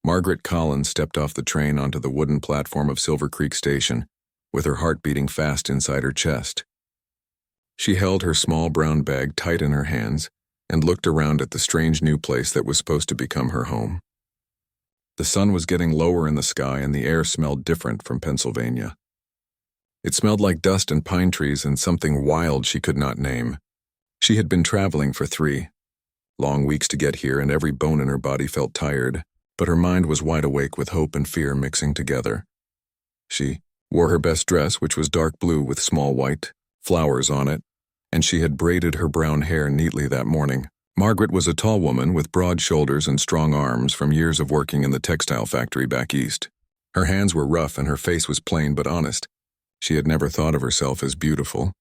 Margaret Collins stepped off the train onto the wooden platform of Silver Creek Station, with her heart beating fast inside her chest. She held her small brown bag tight in her hands and looked around at the strange new place that was supposed to become her home. The sun was getting lower in the sky and the air smelled different from Pennsylvania. It smelled like dust and pine trees and something wild she could not name. She had been traveling for 3 long weeks to get here, and every bone in her body felt tired, but her mind was wide awake with hope and fear mixing together. She wore her best dress, which was dark blue with small white flowers on it, and she had braided her brown hair neatly that morning. Margaret was a tall woman with broad shoulders and strong arms from years of working in the textile factory back east. Her hands were rough and her face was plain but honest. She had never thought of herself as beautiful,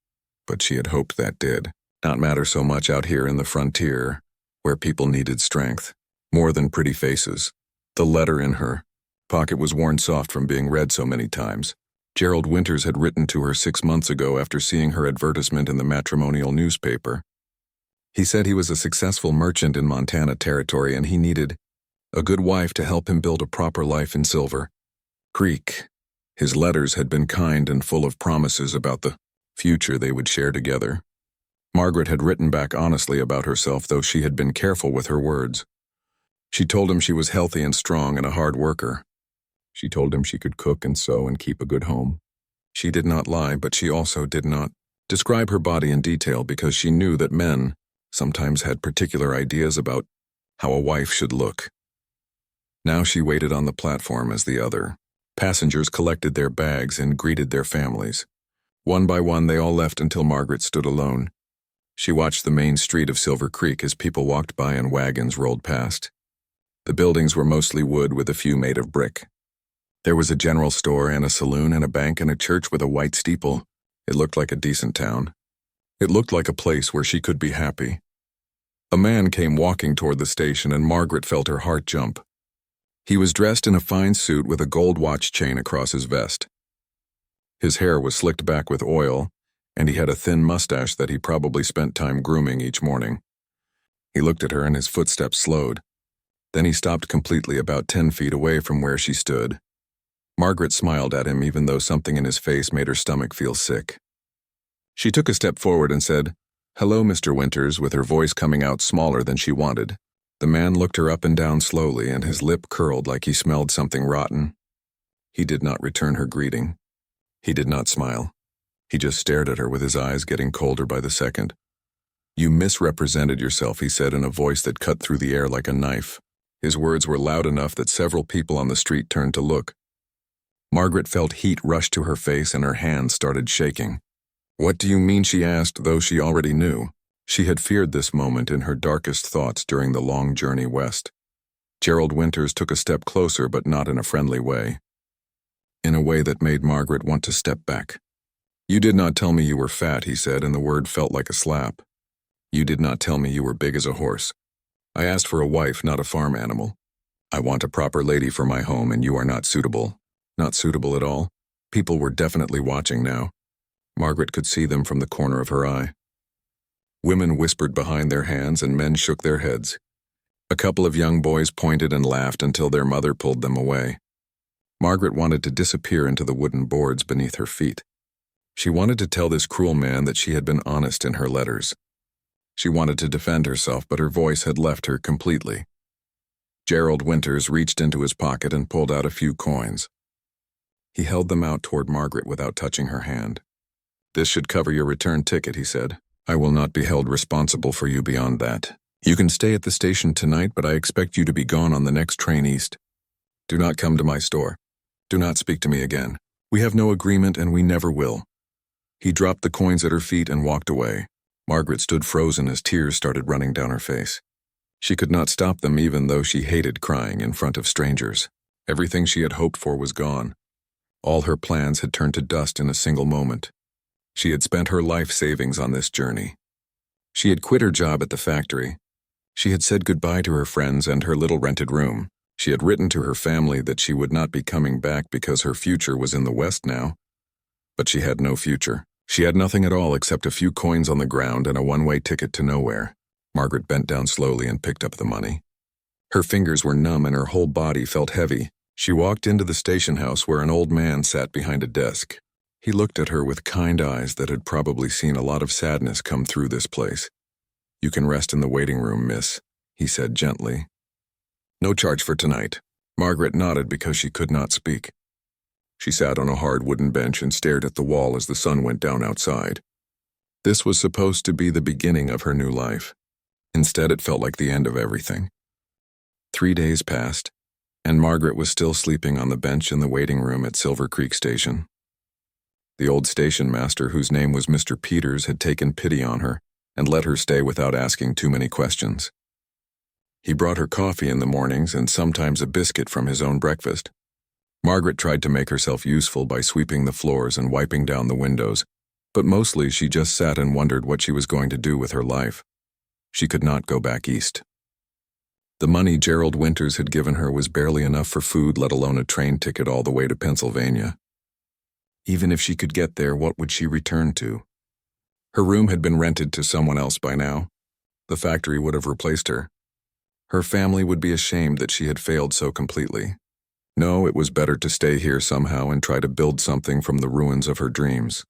but she had hoped that did not matter so much out here in the frontier, where people needed strength, more than pretty faces. The letter in her pocket was worn soft from being read so many times. Gerald Winters had written to her 6 months ago after seeing her advertisement in the matrimonial newspaper. He said he was a successful merchant in Montana Territory and he needed a good wife to help him build a proper life in Silver Creek. His letters had been kind and full of promises about the future they would share together. Margaret had written back honestly about herself, though she had been careful with her words. She told him she was healthy and strong and a hard worker. She told him she could cook and sew and keep a good home. She did not lie, but she also did not describe her body in detail because she knew that men sometimes had particular ideas about how a wife should look. Now she waited on the platform as the other passengers collected their bags and greeted their families. One by one, they all left until Margaret stood alone. She watched the main street of Silver Creek as people walked by and wagons rolled past. The buildings were mostly wood with a few made of brick. There was a general store and a saloon and a bank and a church with a white steeple. It looked like a decent town. It looked like a place where she could be happy. A man came walking toward the station and Margaret felt her heart jump. He was dressed in a fine suit with a gold watch chain across his vest. His hair was slicked back with oil, and he had a thin mustache that he probably spent time grooming each morning. He looked at her and his footsteps slowed. Then he stopped completely about 10 feet away from where she stood. Margaret smiled at him even though something in his face made her stomach feel sick. She took a step forward and said, "Hello, Mr. Winters," with her voice coming out smaller than she wanted. The man looked her up and down slowly, and his lip curled like he smelled something rotten. He did not return her greeting. He did not smile. He just stared at her with his eyes getting colder by the second. "You misrepresented yourself," he said in a voice that cut through the air like a knife. His words were loud enough that several people on the street turned to look. Margaret felt heat rush to her face and her hands started shaking. "What do you mean?" she asked, though she already knew. She had feared this moment in her darkest thoughts during the long journey west. Gerald Winters took a step closer, but not in a friendly way. In a way that made Margaret want to step back. "You did not tell me you were fat," he said, and the word felt like a slap. "You did not tell me you were big as a horse. I asked for a wife, not a farm animal. I want a proper lady for my home, and you are not suitable." Not suitable at all? People were definitely watching now. Margaret could see them from the corner of her eye. Women whispered behind their hands and men shook their heads. A couple of young boys pointed and laughed until their mother pulled them away. Margaret wanted to disappear into the wooden boards beneath her feet. She wanted to tell this cruel man that she had been honest in her letters. She wanted to defend herself, but her voice had left her completely. Gerald Winters reached into his pocket and pulled out a few coins. He held them out toward Margaret without touching her hand. "This should cover your return ticket," he said. "I will not be held responsible for you beyond that. You can stay at the station tonight, but I expect you to be gone on the next train east. Do not come to my store. Do not speak to me again. We have no agreement and we never will." He dropped the coins at her feet and walked away. Margaret stood frozen as tears started running down her face. She could not stop them even though she hated crying in front of strangers. Everything she had hoped for was gone. All her plans had turned to dust in a single moment. She had spent her life savings on this journey. She had quit her job at the factory. She had said goodbye to her friends and her little rented room. She had written to her family that she would not be coming back because her future was in the West now. But she had no future. She had nothing at all except a few coins on the ground and a one-way ticket to nowhere. Margaret bent down slowly and picked up the money. Her fingers were numb and her whole body felt heavy. She walked into the station house where an old man sat behind a desk. He looked at her with kind eyes that had probably seen a lot of sadness come through this place. "You can rest in the waiting room, miss," he said gently. "No charge for tonight." Margaret nodded because she could not speak. She sat on a hard wooden bench and stared at the wall as the sun went down outside. This was supposed to be the beginning of her new life. Instead, it felt like the end of everything. 3 days passed, and Margaret was still sleeping on the bench in the waiting room at Silver Creek Station. The old station master, whose name was Mr. Peters, had taken pity on her and let her stay without asking too many questions. He brought her coffee in the mornings and sometimes a biscuit from his own breakfast. Margaret tried to make herself useful by sweeping the floors and wiping down the windows, but mostly she just sat and wondered what she was going to do with her life. She could not go back east. The money Gerald Winters had given her was barely enough for food, let alone a train ticket all the way to Pennsylvania. Even if she could get there, what would she return to? Her room had been rented to someone else by now. The factory would have replaced her. Her family would be ashamed that she had failed so completely. No, it was better to stay here somehow and try to build something from the ruins of her dreams.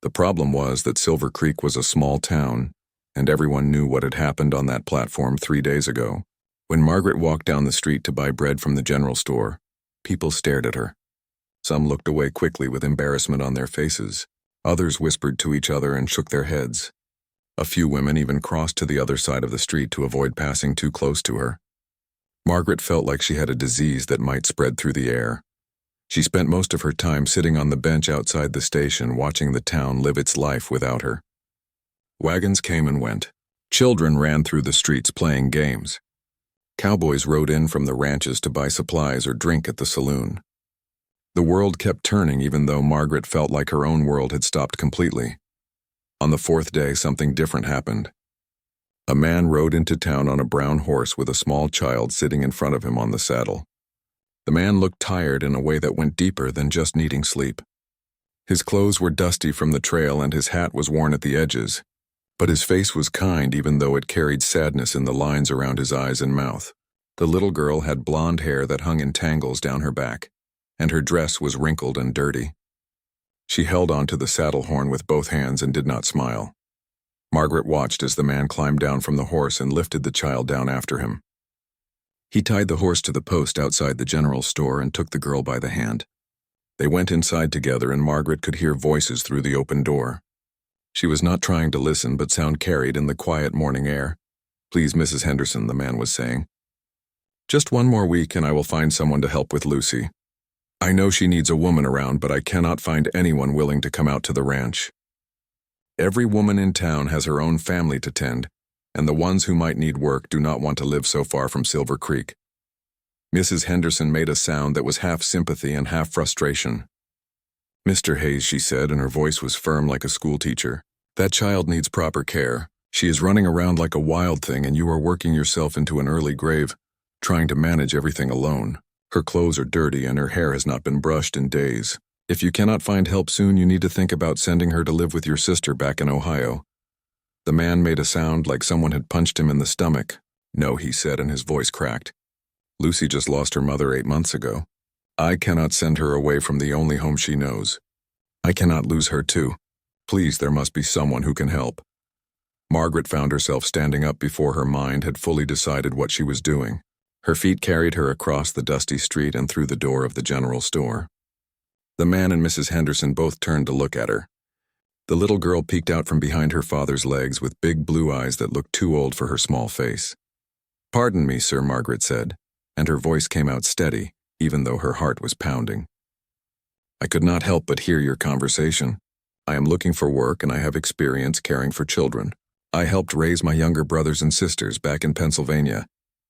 The problem was that Silver Creek was a small town, and everyone knew what had happened on that platform 3 days ago. When Margaret walked down the street to buy bread from the general store, people stared at her. Some looked away quickly with embarrassment on their faces. Others whispered to each other and shook their heads. A few women even crossed to the other side of the street to avoid passing too close to her. Margaret felt like she had a disease that might spread through the air. She spent most of her time sitting on the bench outside the station, watching the town live its life without her. Wagons came and went. Children ran through the streets playing games. Cowboys rode in from the ranches to buy supplies or drink at the saloon. The world kept turning even though Margaret felt like her own world had stopped completely. On the 4th day, something different happened. A man rode into town on a brown horse with a small child sitting in front of him on the saddle. The man looked tired in a way that went deeper than just needing sleep. His clothes were dusty from the trail and his hat was worn at the edges, but his face was kind even though it carried sadness in the lines around his eyes and mouth. The little girl had blonde hair that hung in tangles down her back, and her dress was wrinkled and dirty. She held onto the saddle horn with both hands and did not smile. Margaret watched as the man climbed down from the horse and lifted the child down after him. He tied the horse to the post outside the general store and took the girl by the hand. They went inside together and Margaret could hear voices through the open door. She was not trying to listen, but sound carried in the quiet morning air. "Please, Mrs. Henderson," the man was saying. "Just 1 more week and I will find someone to help with Lucy. I know she needs a woman around, but I cannot find anyone willing to come out to the ranch. Every woman in town has her own family to tend, and the ones who might need work do not want to live so far from Silver Creek." Mrs. Henderson made a sound that was half sympathy and half frustration. "Mr. Hayes," she said, and her voice was firm like a schoolteacher, "that child needs proper care. She is running around like a wild thing and you are working yourself into an early grave, trying to manage everything alone. Her clothes are dirty and her hair has not been brushed in days. If you cannot find help soon, you need to think about sending her to live with your sister back in Ohio." The man made a sound like someone had punched him in the stomach. "No," he said, and his voice cracked. "Lucy just lost her mother 8 months ago. I cannot send her away from the only home she knows. I cannot lose her too. Please, there must be someone who can help." Margaret found herself standing up before her mind had fully decided what she was doing. Her feet carried her across the dusty street and through the door of the general store. The man and Mrs. Henderson both turned to look at her. The little girl peeked out from behind her father's legs with big blue eyes that looked too old for her small face. "Pardon me, sir," Margaret said, and her voice came out steady, even though her heart was pounding. "I could not help but hear your conversation. I am looking for work and I have experience caring for children. I helped raise my younger brothers and sisters back in Pennsylvania,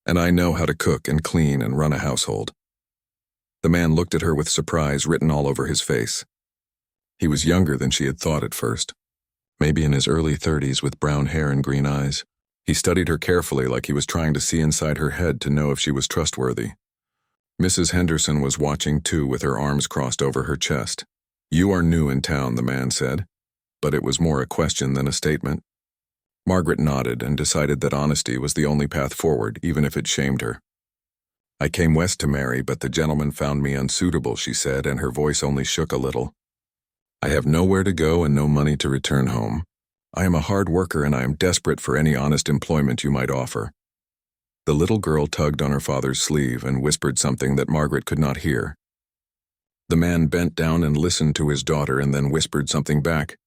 and I know how to cook and clean and run a household." The man looked at her with surprise written all over his face. He was younger than she had thought at first, maybe in his early 30s with brown hair and green eyes. He studied her carefully like he was trying to see inside her head to know if she was trustworthy. Mrs. Henderson was watching too with her arms crossed over her chest. "You are new in town," the man said, but it was more a question than a statement. Margaret nodded and decided that honesty was the only path forward, even if it shamed her. I came west to marry, but the gentleman found me unsuitable, she said, and her voice only shook a little. I have nowhere to go and no money to return home. I am a hard worker and I am desperate for any honest employment you might offer. The little girl tugged on her father's sleeve and whispered something that Margaret could not hear. The man bent down and listened to his daughter and then whispered something back.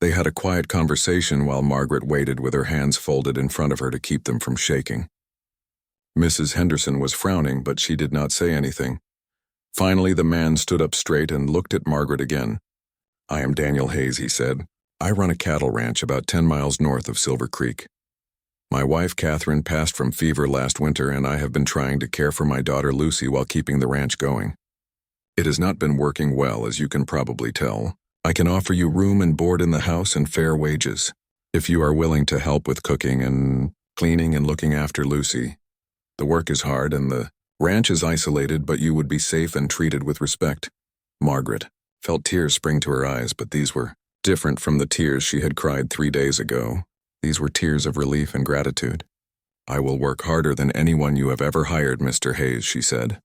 They had a quiet conversation while Margaret waited with her hands folded in front of her to keep them from shaking. Mrs. Henderson was frowning, but she did not say anything. Finally, the man stood up straight and looked at Margaret again. I am Daniel Hayes, he said. I run a cattle ranch about 10 miles north of Silver Creek. My wife, Catherine, passed from fever last winter, and I have been trying to care for my daughter, Lucy, while keeping the ranch going. It has not been working well, as you can probably tell. I can offer you room and board in the house and fair wages, if you are willing to help with cooking and cleaning and looking after Lucy. The work is hard and the ranch is isolated, but you would be safe and treated with respect. Margaret felt tears spring to her eyes, but these were different from the tears she had cried 3 days ago. These were tears of relief and gratitude. I will work harder than anyone you have ever hired, Mr. Hayes, she said.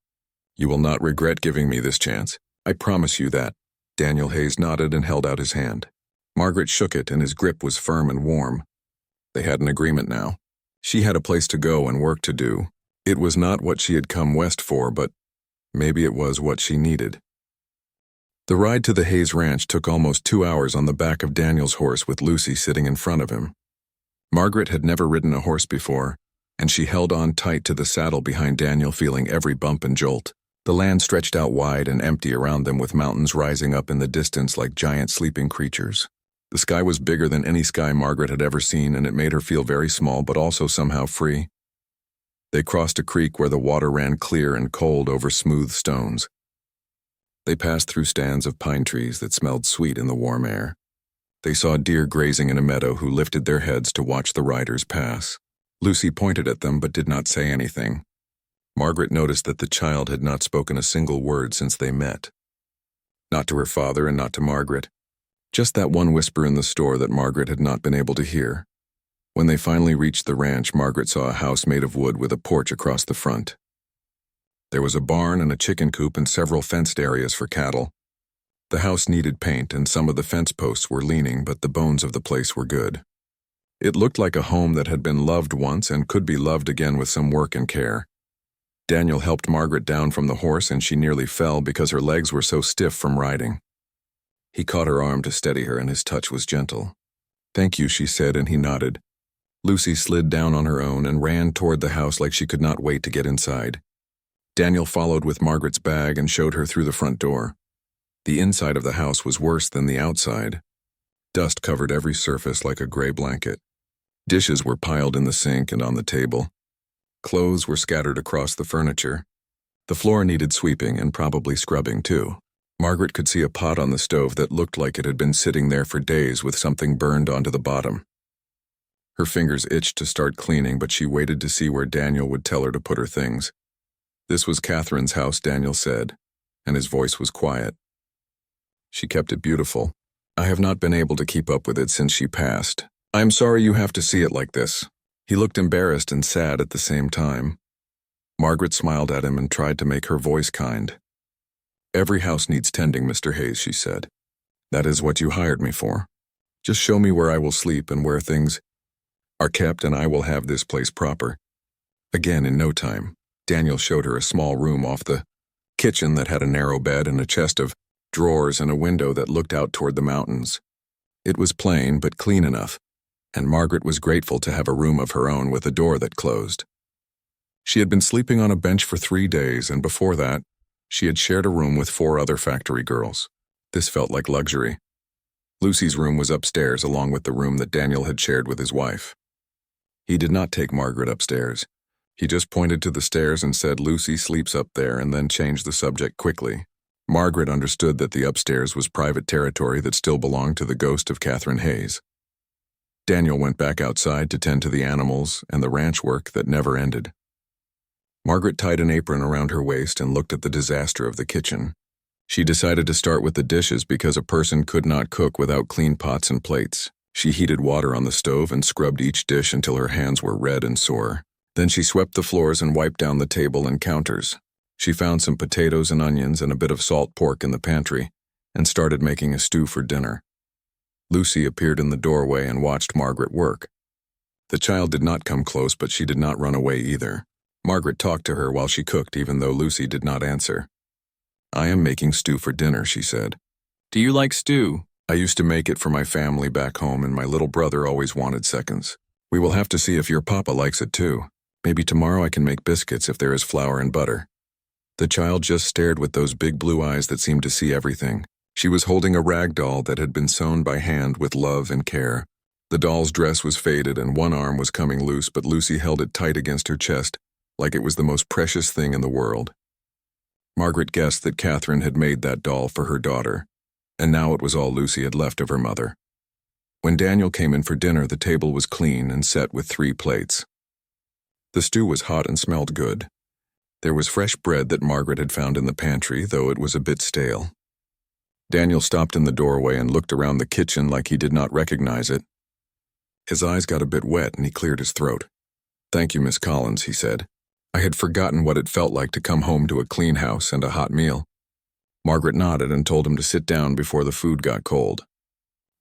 You will not regret giving me this chance. I promise you that. Daniel Hayes nodded and held out his hand. Margaret shook it, and his grip was firm and warm. They had an agreement now. She had a place to go and work to do. It was not what she had come west for, but maybe it was what she needed. The ride to the Hayes Ranch took almost 2 hours on the back of Daniel's horse with Lucy sitting in front of him. Margaret had never ridden a horse before, and she held on tight to the saddle behind Daniel, feeling every bump and jolt. The land stretched out wide and empty around them, with mountains rising up in the distance like giant sleeping creatures. The sky was bigger than any sky Margaret had ever seen, and it made her feel very small but also somehow free. They crossed a creek where the water ran clear and cold over smooth stones. They passed through stands of pine trees that smelled sweet in the warm air. They saw deer grazing in a meadow who lifted their heads to watch the riders pass. Lucy pointed at them but did not say anything. Margaret noticed that the child had not spoken a single word since they met. Not to her father and not to Margaret. Just that one whisper in the store that Margaret had not been able to hear. When they finally reached the ranch, Margaret saw a house made of wood with a porch across the front. There was a barn and a chicken coop and several fenced areas for cattle. The house needed paint, and some of the fence posts were leaning, but the bones of the place were good. It looked like a home that had been loved once and could be loved again with some work and care. Daniel helped Margaret down from the horse, and she nearly fell because her legs were so stiff from riding. He caught her arm to steady her, and his touch was gentle. "Thank you," she said, and he nodded. Lucy slid down on her own and ran toward the house like she could not wait to get inside. Daniel followed with Margaret's bag and showed her through the front door. The inside of the house was worse than the outside. Dust covered every surface like a gray blanket. Dishes were piled in the sink and on the table. Clothes were scattered across the furniture. The floor needed sweeping and probably scrubbing too. Margaret could see a pot on the stove that looked like it had been sitting there for days with something burned onto the bottom. Her fingers itched to start cleaning, but she waited to see where Daniel would tell her to put her things. This was Catherine's house, Daniel said, and his voice was quiet. She kept it beautiful. I have not been able to keep up with it since she passed. I am sorry you have to see it like this. He looked embarrassed and sad at the same time. Margaret smiled at him and tried to make her voice kind. Every house needs tending, Mr. Hayes, she said. That is what you hired me for. Just show me where I will sleep and where things are kept, and I will have this place proper. Again, in no time, Daniel showed her a small room off the kitchen that had a narrow bed and a chest of drawers and a window that looked out toward the mountains. It was plain but clean enough, and Margaret was grateful to have a room of her own with a door that closed. She had been sleeping on a bench for 3 days, and before that, she had shared a room with 4 other factory girls. This felt like luxury. Lucy's room was upstairs, along with the room that Daniel had shared with his wife. He did not take Margaret upstairs. He just pointed to the stairs and said, "Lucy sleeps up there," and then changed the subject quickly. Margaret understood that the upstairs was private territory that still belonged to the ghost of Catherine Hayes. Daniel went back outside to tend to the animals and the ranch work that never ended. Margaret tied an apron around her waist and looked at the disaster of the kitchen. She decided to start with the dishes because a person could not cook without clean pots and plates. She heated water on the stove and scrubbed each dish until her hands were red and sore. Then she swept the floors and wiped down the table and counters. She found some potatoes and onions and a bit of salt pork in the pantry and started making a stew for dinner. Lucy appeared in the doorway and watched Margaret work. The child did not come close, but she did not run away either. Margaret talked to her while she cooked, even though Lucy did not answer. "I am making stew for dinner," she said. Do you like stew? "I used to make it for my family back home, and my little brother always wanted seconds. We will have to see if your papa likes it too. Maybe tomorrow I can make biscuits if there is flour and butter." The child just stared with those big blue eyes that seemed to see everything. She was holding a rag doll that had been sewn by hand with love and care. The doll's dress was faded and one arm was coming loose, but Lucy held it tight against her chest, like it was the most precious thing in the world. Margaret guessed that Catherine had made that doll for her daughter, and now it was all Lucy had left of her mother. When Daniel came in for dinner, the table was clean and set with 3 plates. The stew was hot and smelled good. There was fresh bread that Margaret had found in the pantry, though it was a bit stale. Daniel stopped in the doorway and looked around the kitchen like he did not recognize it. His eyes got a bit wet and he cleared his throat. "Thank you, Miss Collins," he said. "I had forgotten what it felt like to come home to a clean house and a hot meal." Margaret nodded and told him to sit down before the food got cold.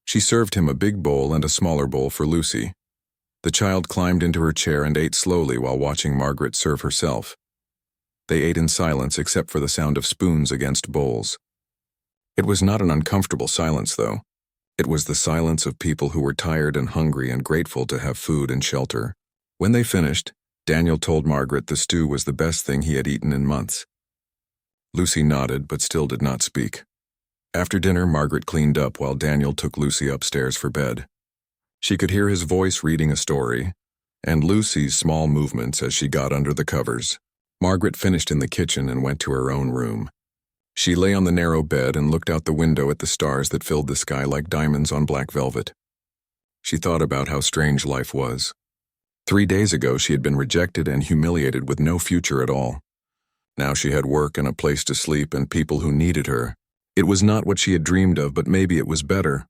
She served him a big bowl and a smaller bowl for Lucy. The child climbed into her chair and ate slowly while watching Margaret serve herself. They ate in silence except for the sound of spoons against bowls. It was not an uncomfortable silence, though. It was the silence of people who were tired and hungry and grateful to have food and shelter. When they finished, Daniel told Margaret the stew was the best thing he had eaten in months. Lucy nodded but still did not speak. After dinner, Margaret cleaned up while Daniel took Lucy upstairs for bed. She could hear his voice reading a story, and Lucy's small movements as she got under the covers. Margaret finished in the kitchen and went to her own room. She lay on the narrow bed and looked out the window at the stars that filled the sky like diamonds on black velvet. She thought about how strange life was. 3 days ago, she had been rejected and humiliated with no future at all. Now she had work and a place to sleep and people who needed her. It was not what she had dreamed of, but maybe it was better.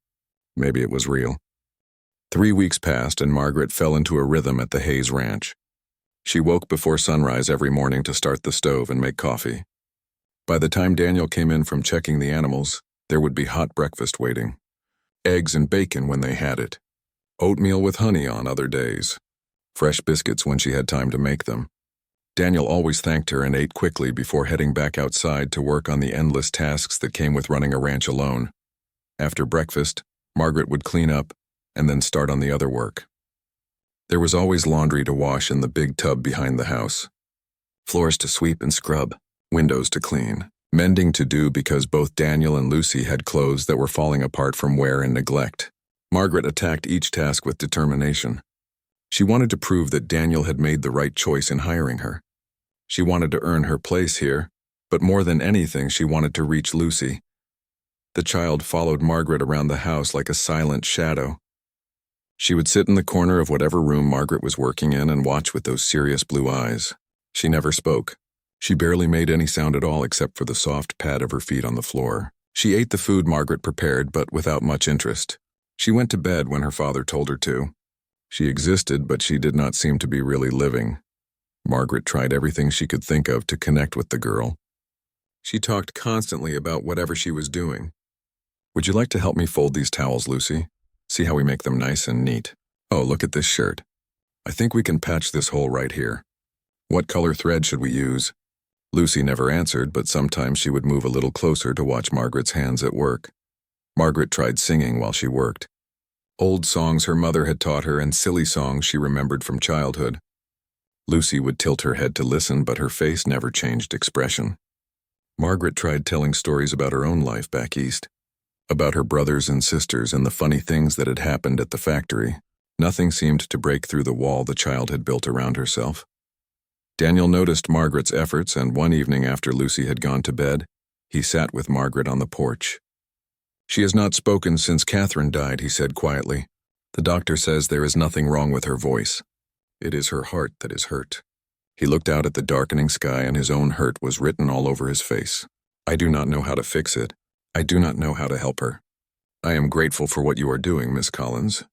Maybe it was real. 3 weeks passed and Margaret fell into a rhythm at the Hayes Ranch. She woke before sunrise every morning to start the stove and make coffee. By the time Daniel came in from checking the animals, there would be hot breakfast waiting. Eggs and bacon when they had it. Oatmeal with honey on other days. Fresh biscuits when she had time to make them. Daniel always thanked her and ate quickly before heading back outside to work on the endless tasks that came with running a ranch alone. After breakfast, Margaret would clean up and then start on the other work. There was always laundry to wash in the big tub behind the house. Floors to sweep and scrub. Windows to clean, mending to do because both Daniel and Lucy had clothes that were falling apart from wear and neglect. Margaret attacked each task with determination. She wanted to prove that Daniel had made the right choice in hiring her. She wanted to earn her place here, but more than anything, she wanted to reach Lucy. The child followed Margaret around the house like a silent shadow. She would sit in the corner of whatever room Margaret was working in and watch with those serious blue eyes. She never spoke. She barely made any sound at all except for the soft pad of her feet on the floor. She ate the food Margaret prepared, but without much interest. She went to bed when her father told her to. She existed, but she did not seem to be really living. Margaret tried everything she could think of to connect with the girl. She talked constantly about whatever she was doing. "Would you like to help me fold these towels, Lucy? See how we make them nice and neat? Oh, look at this shirt. I think we can patch this hole right here. What color thread should we use?" Lucy never answered, but sometimes she would move a little closer to watch Margaret's hands at work. Margaret tried singing while she worked. Old songs her mother had taught her and silly songs she remembered from childhood. Lucy would tilt her head to listen, but her face never changed expression. Margaret tried telling stories about her own life back east, about her brothers and sisters and the funny things that had happened at the factory. Nothing seemed to break through the wall the child had built around herself. Daniel noticed Margaret's efforts, and one evening after Lucy had gone to bed, he sat with Margaret on the porch. "She has not spoken since Catherine died," he said quietly. "The doctor says there is nothing wrong with her voice. It is her heart that is hurt." He looked out at the darkening sky, and his own hurt was written all over his face. "I do not know how to fix it. I do not know how to help her. I am grateful for what you are doing, Miss Collins.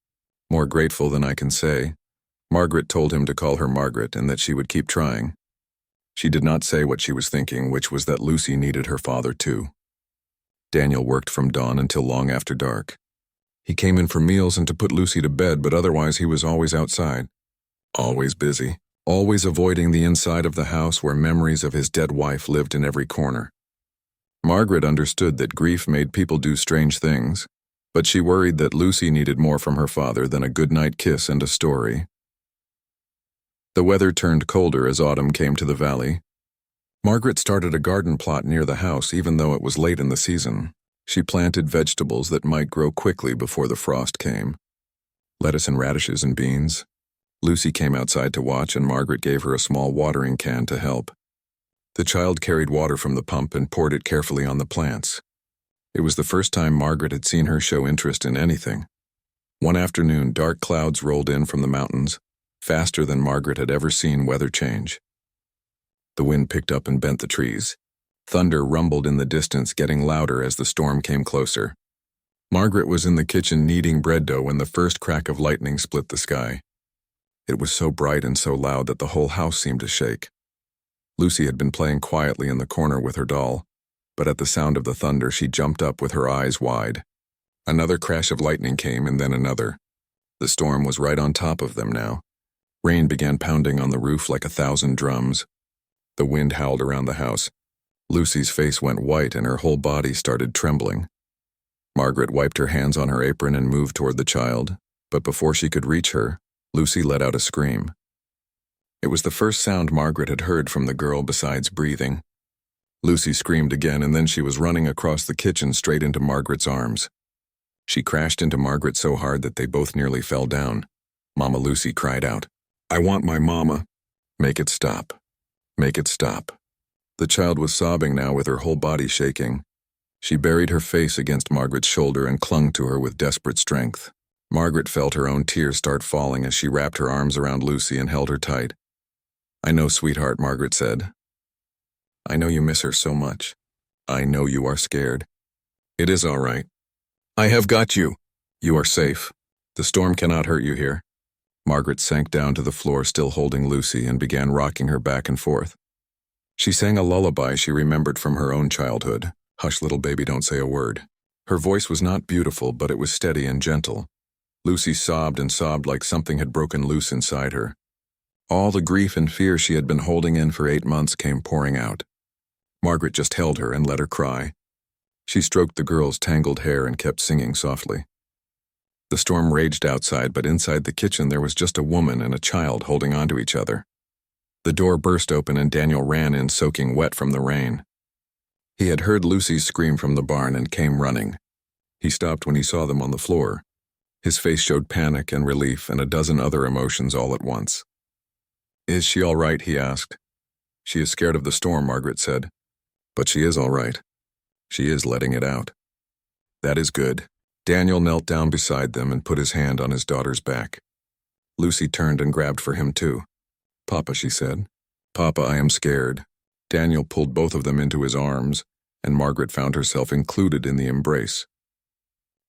More grateful than I can say. Margaret told him to call her Margaret and that she would keep trying. She did not say what she was thinking, which was that Lucy needed her father too. Daniel worked from dawn until long after dark. He came in for meals and to put Lucy to bed, but otherwise he was always outside. Always busy, always avoiding the inside of the house where memories of his dead wife lived in every corner. Margaret understood that grief made people do strange things, but she worried that Lucy needed more from her father than a goodnight kiss and a story. The weather turned colder as autumn came to the valley. Margaret started a garden plot near the house even though it was late in the season. She planted vegetables that might grow quickly before the frost came. Lettuce and radishes and beans. Lucy came outside to watch and Margaret gave her a small watering can to help. The child carried water from the pump and poured it carefully on the plants. It was the first time Margaret had seen her show interest in anything. One afternoon, dark clouds rolled in from the mountains, faster than Margaret had ever seen weather change. The wind picked up and bent the trees. Thunder rumbled in the distance, getting louder as the storm came closer. Margaret was in the kitchen kneading bread dough when the first crack of lightning split the sky. It was so bright and so loud that the whole house seemed to shake. Lucy had been playing quietly in the corner with her doll, but at the sound of the thunder she jumped up with her eyes wide. Another crash of lightning came and then another. The storm was right on top of them now. Rain began pounding on the roof like 1,000 drums. The wind howled around the house. Lucy's face went white and her whole body started trembling. Margaret wiped her hands on her apron and moved toward the child, but before she could reach her, Lucy let out a scream. It was the first sound Margaret had heard from the girl besides breathing. Lucy screamed again and then she was running across the kitchen straight into Margaret's arms. She crashed into Margaret so hard that they both nearly fell down. Mama Lucy cried out, "I want my mama. Make it stop. Make it stop." The child was sobbing now with her whole body shaking. She buried her face against Margaret's shoulder and clung to her with desperate strength. Margaret felt her own tears start falling as she wrapped her arms around Lucy and held her tight. "I know, sweetheart," Margaret said. "I know you miss her so much. I know you are scared. It is all right. I have got you. You are safe. The storm cannot hurt you here." Margaret sank down to the floor, still holding Lucy, and began rocking her back and forth. She sang a lullaby she remembered from her own childhood. "Hush, little baby, don't say a word." Her voice was not beautiful, but it was steady and gentle. Lucy sobbed and sobbed like something had broken loose inside her. All the grief and fear she had been holding in for 8 months came pouring out. Margaret just held her and let her cry. She stroked the girl's tangled hair and kept singing softly. The storm raged outside, but inside the kitchen there was just a woman and a child holding onto each other. The door burst open and Daniel ran in, soaking wet from the rain. He had heard Lucy's scream from the barn and came running. He stopped when he saw them on the floor. His face showed panic and relief and a dozen other emotions all at once. "Is she all right?" he asked. "She is scared of the storm," Margaret said. "But she is all right. She is letting it out." "That is good." Daniel knelt down beside them and put his hand on his daughter's back. Lucy turned and grabbed for him too. "Papa," she said. "Papa, I am scared." Daniel pulled both of them into his arms, and Margaret found herself included in the embrace.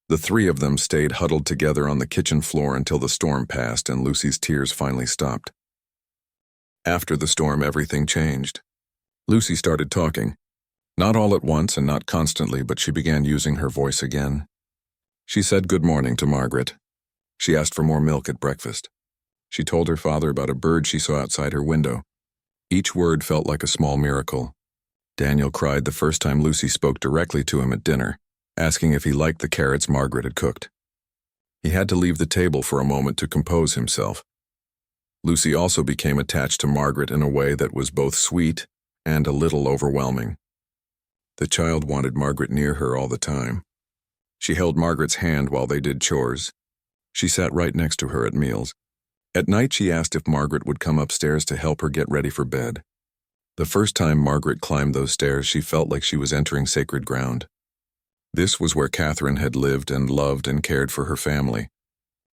The three of them stayed huddled together on the kitchen floor until the storm passed and Lucy's tears finally stopped. After the storm, everything changed. Lucy started talking. Not all at once and not constantly, but she began using her voice again. She said good morning to Margaret. She asked for more milk at breakfast. She told her father about a bird she saw outside her window. Each word felt like a small miracle. Daniel cried the first time Lucy spoke directly to him at dinner, asking if he liked the carrots Margaret had cooked. He had to leave the table for a moment to compose himself. Lucy also became attached to Margaret in a way that was both sweet and a little overwhelming. The child wanted Margaret near her all the time. She held Margaret's hand while they did chores. She sat right next to her at meals. At night she asked if Margaret would come upstairs to help her get ready for bed. The first time Margaret climbed those stairs, she felt like she was entering sacred ground. This was where Catherine had lived and loved and cared for her family.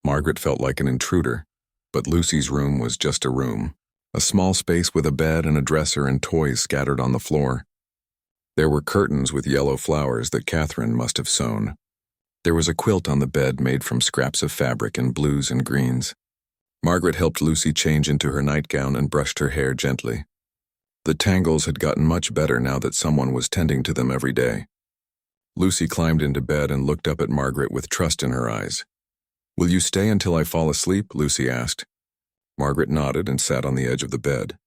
Margaret felt like an intruder, but Lucy's room was just a room, a small space with a bed and a dresser and toys scattered on the floor. There were curtains with yellow flowers that Catherine must have sewn. There was a quilt on the bed made from scraps of fabric in blues and greens. Margaret helped Lucy change into her nightgown and brushed her hair gently. The tangles had gotten much better now that someone was tending to them every day. Lucy climbed into bed and looked up at Margaret with trust in her eyes. "Will you stay until I fall asleep?" Lucy asked. Margaret nodded and sat on the edge of the bed.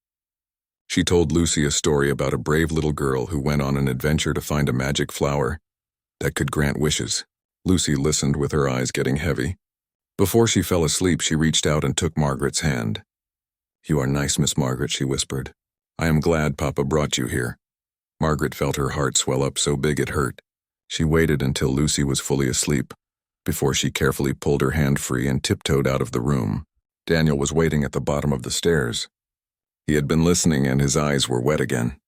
She told Lucy a story about a brave little girl who went on an adventure to find a magic flower that could grant wishes. Lucy listened with her eyes getting heavy. Before she fell asleep, she reached out and took Margaret's hand. "You are nice, Miss Margaret," she whispered. "I am glad Papa brought you here." Margaret felt her heart swell up so big it hurt. She waited until Lucy was fully asleep before she carefully pulled her hand free and tiptoed out of the room. Daniel was waiting at the bottom of the stairs. He had been listening and his eyes were wet again.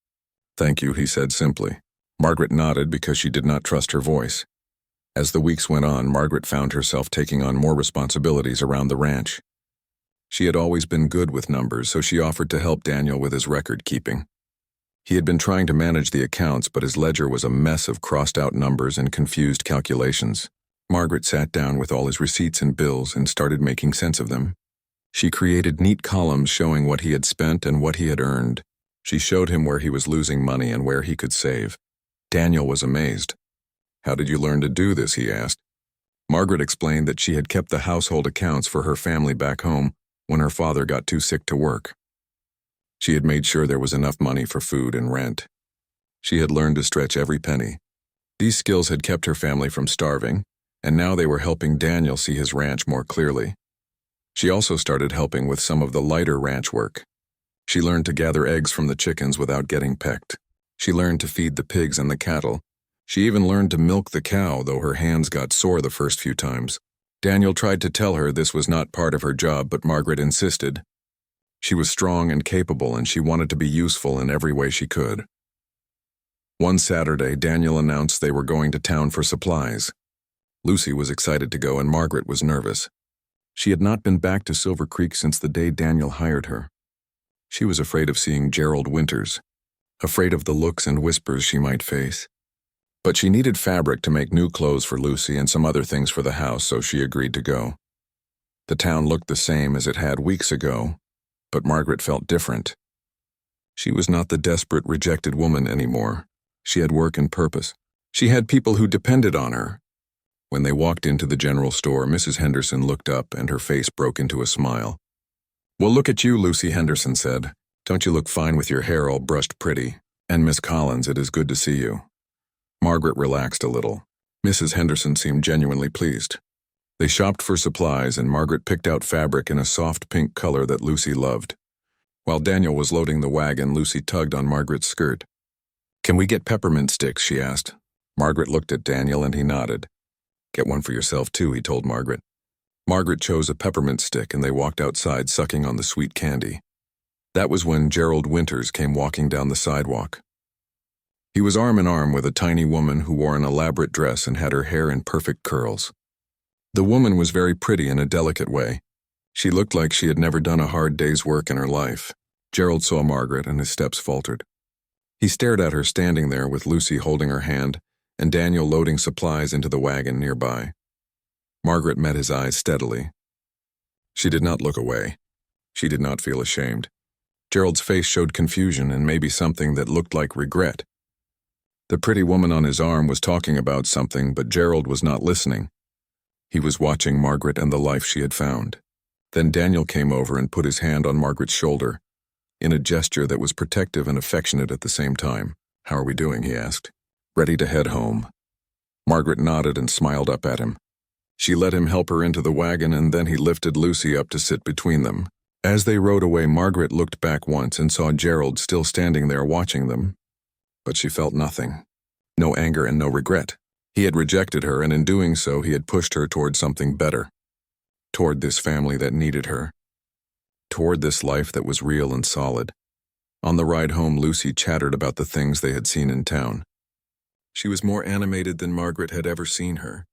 "Thank you," he said simply. Margaret nodded because she did not trust her voice. As the weeks went on, Margaret found herself taking on more responsibilities around the ranch. She had always been good with numbers, so she offered to help Daniel with his record keeping. He had been trying to manage the accounts, but his ledger was a mess of crossed-out numbers and confused calculations. Margaret sat down with all his receipts and bills and started making sense of them. She created neat columns showing what he had spent and what he had earned. She showed him where he was losing money and where he could save. Daniel was amazed. "How did you learn to do this?" he asked. Margaret explained that she had kept the household accounts for her family back home when her father got too sick to work. She had made sure there was enough money for food and rent. She had learned to stretch every penny. These skills had kept her family from starving, and now they were helping Daniel see his ranch more clearly. She also started helping with some of the lighter ranch work. She learned to gather eggs from the chickens without getting pecked. She learned to feed the pigs and the cattle. She even learned to milk the cow, though her hands got sore the first few times. Daniel tried to tell her this was not part of her job, but Margaret insisted. She was strong and capable, and she wanted to be useful in every way she could. One Saturday, Daniel announced they were going to town for supplies. Lucy was excited to go, and Margaret was nervous. She had not been back to Silver Creek since the day Daniel hired her. She was afraid of seeing Gerald Winters, afraid of the looks and whispers she might face. But she needed fabric to make new clothes for Lucy and some other things for the house, so she agreed to go. The town looked the same as it had weeks ago, but Margaret felt different. She was not the desperate, rejected woman anymore. She had work and purpose. She had people who depended on her. When they walked into the general store, Mrs. Henderson looked up and her face broke into a smile. "Well, look at you," Lucy Henderson said. "Don't you look fine with your hair all brushed pretty? And Miss Collins, it is good to see you." Margaret relaxed a little. Mrs. Henderson seemed genuinely pleased. They shopped for supplies, and Margaret picked out fabric in a soft pink color that Lucy loved. While Daniel was loading the wagon, Lucy tugged on Margaret's skirt. "Can we get peppermint sticks?" she asked. Margaret looked at Daniel and he nodded. "Get one for yourself too," he told Margaret. Margaret chose a peppermint stick and they walked outside sucking on the sweet candy. That was when Gerald Winters came walking down the sidewalk. He was arm in arm with a tiny woman who wore an elaborate dress and had her hair in perfect curls. The woman was very pretty in a delicate way. She looked like she had never done a hard day's work in her life. Gerald saw Margaret and his steps faltered. He stared at her standing there with Lucy holding her hand and Daniel loading supplies into the wagon nearby. Margaret met his eyes steadily. She did not look away. She did not feel ashamed. Gerald's face showed confusion and maybe something that looked like regret. The pretty woman on his arm was talking about something, but Gerald was not listening. He was watching Margaret and the life she had found. Then Daniel came over and put his hand on Margaret's shoulder, in a gesture that was protective and affectionate at the same time. "How are we doing?" he asked. "Ready to head home." Margaret nodded and smiled up at him. She let him help her into the wagon, and then he lifted Lucy up to sit between them. As they rode away, Margaret looked back once and saw Gerald still standing there watching them. But she felt nothing. No anger and no regret. He had rejected her, and in doing so, he had pushed her toward something better. Toward this family that needed her. Toward this life that was real and solid. On the ride home, Lucy chattered about the things they had seen in town. She was more animated than Margaret had ever seen her.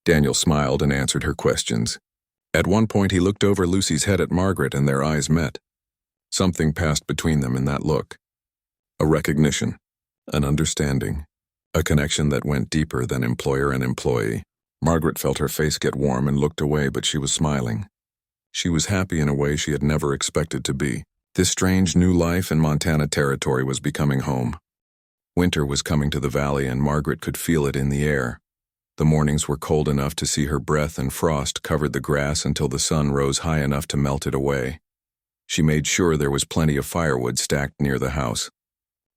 Daniel smiled and answered her questions. At one point, he looked over Lucy's head at Margaret, and their eyes met. Something passed between them in that look. A recognition, an understanding, a connection that went deeper than employer and employee. Margaret felt her face get warm and looked away, but she was smiling. She was happy in a way she had never expected to be. This strange new life in Montana Territory was becoming home. Winter was coming to the valley and Margaret could feel it in the air. The mornings were cold enough to see her breath and frost covered the grass until the sun rose high enough to melt it away. She made sure there was plenty of firewood stacked near the house.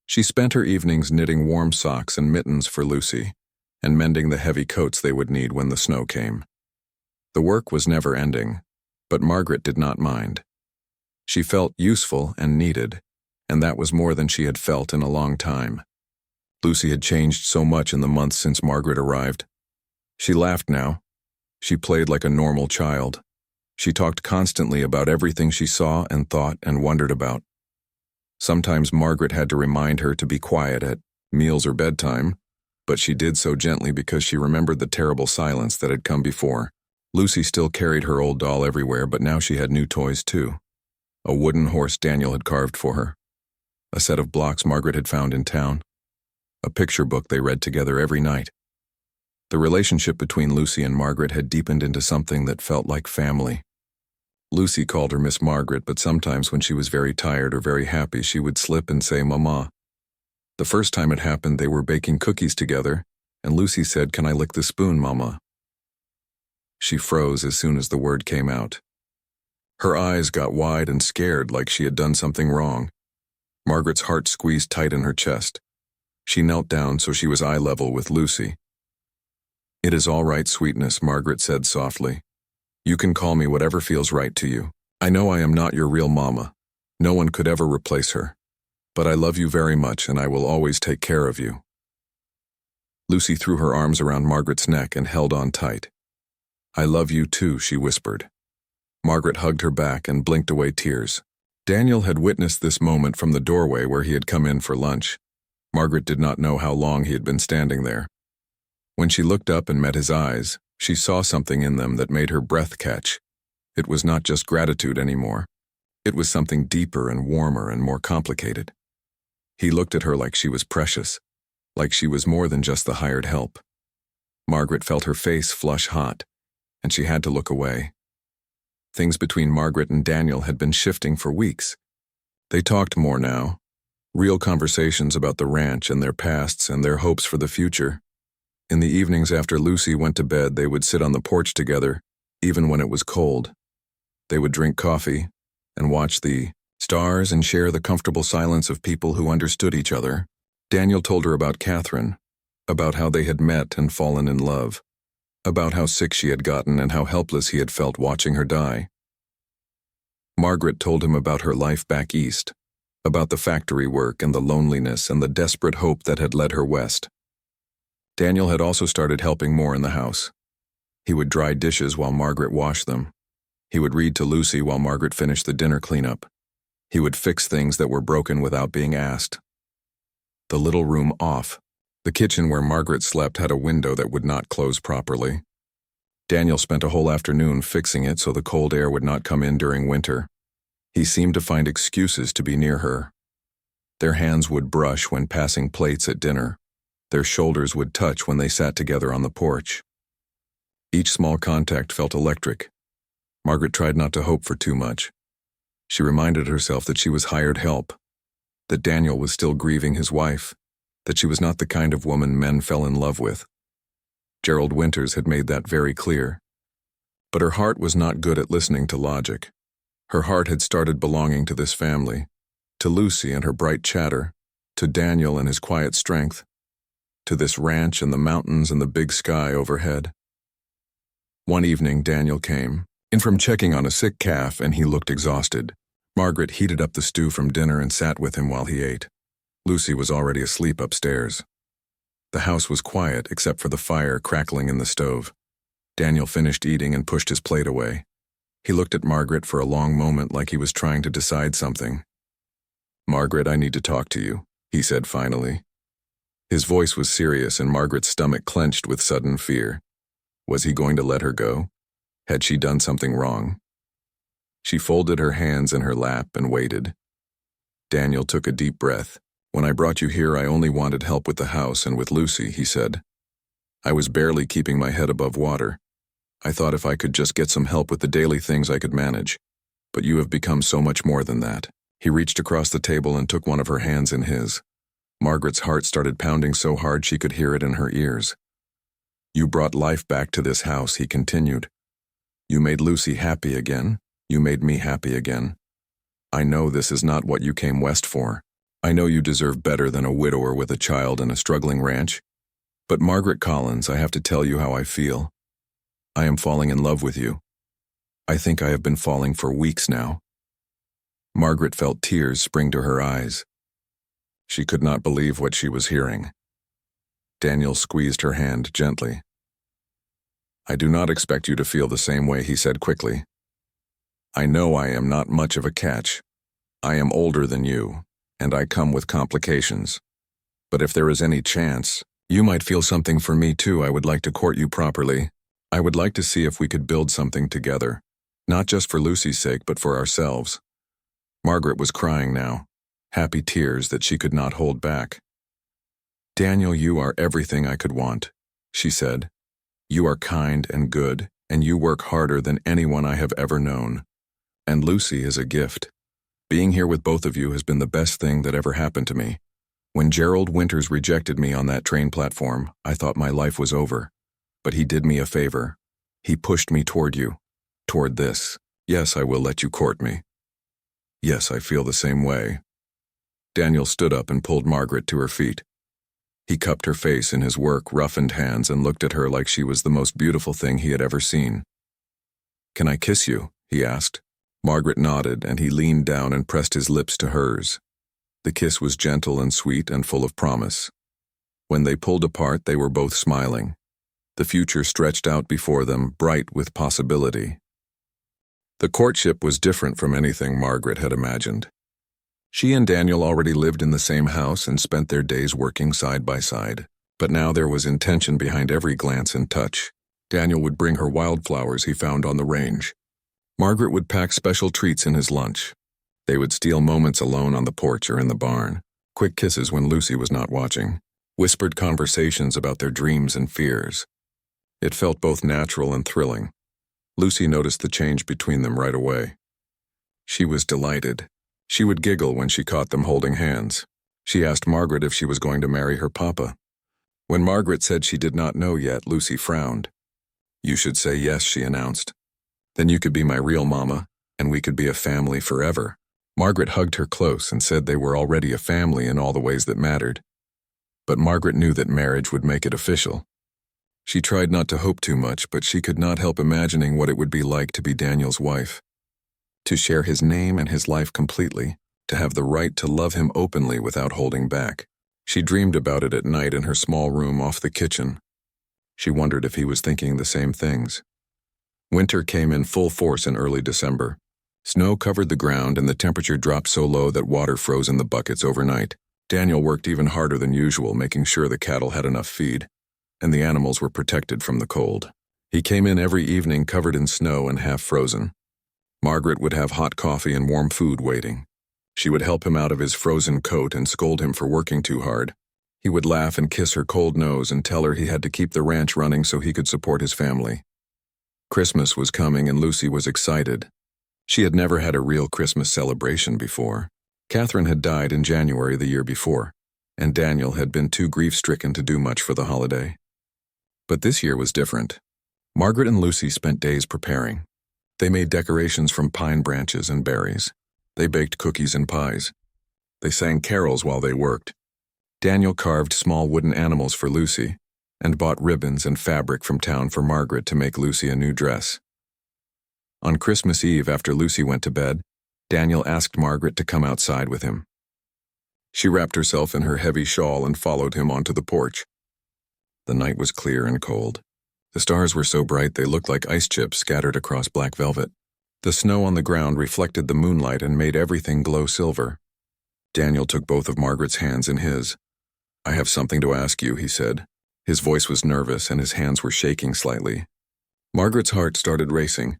She spent her evenings knitting warm socks and mittens for Lucy, and mending the heavy coats they would need when the snow came. The work was never ending, but Margaret did not mind. She felt useful and needed, and that was more than she had felt in a long time. Lucy had changed so much in the months since Margaret arrived. She laughed now. She played like a normal child. She talked constantly about everything she saw and thought and wondered about. Sometimes Margaret had to remind her to be quiet at meals or bedtime, but she did so gently because she remembered the terrible silence that had come before. Lucy still carried her old doll everywhere, but now she had new toys too. A wooden horse Daniel had carved for her. A set of blocks Margaret had found in town. A picture book they read together every night. The relationship between Lucy and Margaret had deepened into something that felt like family. Lucy called her Miss Margaret, but sometimes when she was very tired or very happy, she would slip and say Mama. The first time it happened, they were baking cookies together, and Lucy said, "Can I lick the spoon, Mama?" She froze as soon as the word came out. Her eyes got wide and scared like she had done something wrong. Margaret's heart squeezed tight in her chest. She knelt down so she was eye level with Lucy. "It is all right, sweetness," Margaret said softly. "You can call me whatever feels right to you. I know I am not your real mama. No one could ever replace her. But I love you very much and I will always take care of you." Lucy threw her arms around Margaret's neck and held on tight. "I love you too," she whispered. Margaret hugged her back and blinked away tears. Daniel had witnessed this moment from the doorway where he had come in for lunch. Margaret did not know how long he had been standing there. When she looked up and met his eyes, she saw something in them that made her breath catch. It was not just gratitude anymore. It was something deeper and warmer and more complicated. He looked at her like she was precious, like she was more than just the hired help. Margaret felt her face flush hot, and she had to look away. Things between Margaret and Daniel had been shifting for weeks. They talked more now. Real conversations about the ranch and their pasts and their hopes for the future. In the evenings after Lucy went to bed, they would sit on the porch together, even when it was cold. They would drink coffee and watch the stars and share the comfortable silence of people who understood each other. Daniel told her about Catherine, about how they had met and fallen in love, about how sick she had gotten and how helpless he had felt watching her die. Margaret told him about her life back east, about the factory work and the loneliness and the desperate hope that had led her west. Daniel had also started helping more in the house. He would dry dishes while Margaret washed them. He would read to Lucy while Margaret finished the dinner cleanup. He would fix things that were broken without being asked. The little room off. The kitchen where Margaret slept had a window that would not close properly. Daniel spent a whole afternoon fixing it so the cold air would not come in during winter. He seemed to find excuses to be near her. Their hands would brush when passing plates at dinner. Their shoulders would touch when they sat together on the porch. Each small contact felt electric. Margaret tried not to hope for too much. She reminded herself that she was hired help, that Daniel was still grieving his wife, that she was not the kind of woman men fell in love with. Gerald Winters had made that very clear. But her heart was not good at listening to logic. Her heart had started belonging to this family, to Lucy and her bright chatter, to Daniel and his quiet strength, to this ranch and the mountains and the big sky overhead. One evening, Daniel came in from checking on a sick calf, and he looked exhausted. Margaret heated up the stew from dinner and sat with him while he ate. Lucy was already asleep upstairs. The house was quiet except for the fire crackling in the stove. Daniel finished eating and pushed his plate away. He looked at Margaret for a long moment like he was trying to decide something. "Margaret, I need to talk to you," he said finally. His voice was serious and Margaret's stomach clenched with sudden fear. Was he going to let her go? Had she done something wrong? She folded her hands in her lap and waited. Daniel took a deep breath. "When I brought you here, I only wanted help with the house and with Lucy," he said. "I was barely keeping my head above water. I thought if I could just get some help with the daily things I could manage. But you have become so much more than that. He reached across the table and took one of her hands in his. Margaret's heart started pounding so hard she could hear it in her ears. You brought life back to this house, he continued. You made Lucy happy again. You made me happy again. I know this is not what you came west for. I know you deserve better than a widower with a child and a struggling ranch. But Margaret Collins, I have to tell you how I feel. I am falling in love with you. I think I have been falling for weeks now. Margaret felt tears spring to her eyes. She could not believe what she was hearing. Daniel squeezed her hand gently. I do not expect you to feel the same way, he said quickly. I know I am not much of a catch. I am older than you, and I come with complications. But if there is any chance, you might feel something for me too. I would like to court you properly. I would like to see if we could build something together, not just for Lucy's sake, but for ourselves. Margaret was crying now, happy tears that she could not hold back. Daniel, you are everything I could want, she said. You are kind and good, and you work harder than anyone I have ever known. And Lucy is a gift. Being here with both of you has been the best thing that ever happened to me. When Gerald Winters rejected me on that train platform, I thought my life was over. But he did me a favor. He pushed me toward you, toward this. Yes, I will let you court me. Yes, I feel the same way. Daniel stood up and pulled Margaret to her feet. He cupped her face in his work-roughened hands and looked at her like she was the most beautiful thing he had ever seen. Can I kiss you? He asked. Margaret nodded, and he leaned down and pressed his lips to hers. The kiss was gentle and sweet and full of promise. When they pulled apart, they were both smiling. The future stretched out before them, bright with possibility. The courtship was different from anything Margaret had imagined. She and Daniel already lived in the same house and spent their days working side by side. But now there was intention behind every glance and touch. Daniel would bring her wildflowers he found on the range. Margaret would pack special treats in his lunch. They would steal moments alone on the porch or in the barn, quick kisses when Lucy was not watching, whispered conversations about their dreams and fears. It felt both natural and thrilling. Lucy noticed the change between them right away. She was delighted. She would giggle when she caught them holding hands. She asked Margaret if she was going to marry her papa. When Margaret said she did not know yet, Lucy frowned. You should say yes, she announced. Then you could be my real mama, and we could be a family forever. Margaret hugged her close and said they were already a family in all the ways that mattered. But Margaret knew that marriage would make it official. She tried not to hope too much, but she could not help imagining what it would be like to be Daniel's wife. To share his name and his life completely, to have the right to love him openly without holding back. She dreamed about it at night in her small room off the kitchen. She wondered if he was thinking the same things. Winter came in full force in early December. Snow covered the ground and the temperature dropped so low that water froze in the buckets overnight. Daniel worked even harder than usual, making sure the cattle had enough feed, and the animals were protected from the cold. He came in every evening covered in snow and half frozen. Margaret would have hot coffee and warm food waiting. She would help him out of his frozen coat and scold him for working too hard. He would laugh and kiss her cold nose and tell her he had to keep the ranch running so he could support his family. Christmas was coming and Lucy was excited. She had never had a real Christmas celebration before. Catherine had died in January the year before, and Daniel had been too grief-stricken to do much for the holiday. But this year was different. Margaret and Lucy spent days preparing. They made decorations from pine branches and berries. They baked cookies and pies. They sang carols while they worked. Daniel carved small wooden animals for Lucy and bought ribbons and fabric from town for Margaret to make Lucy a new dress. On Christmas Eve, after Lucy went to bed, Daniel asked Margaret to come outside with him. She wrapped herself in her heavy shawl and followed him onto the porch. The night was clear and cold. The stars were so bright they looked like ice chips scattered across black velvet. The snow on the ground reflected the moonlight and made everything glow silver. Daniel took both of Margaret's hands in his. I have something to ask you, he said. His voice was nervous and his hands were shaking slightly. Margaret's heart started racing.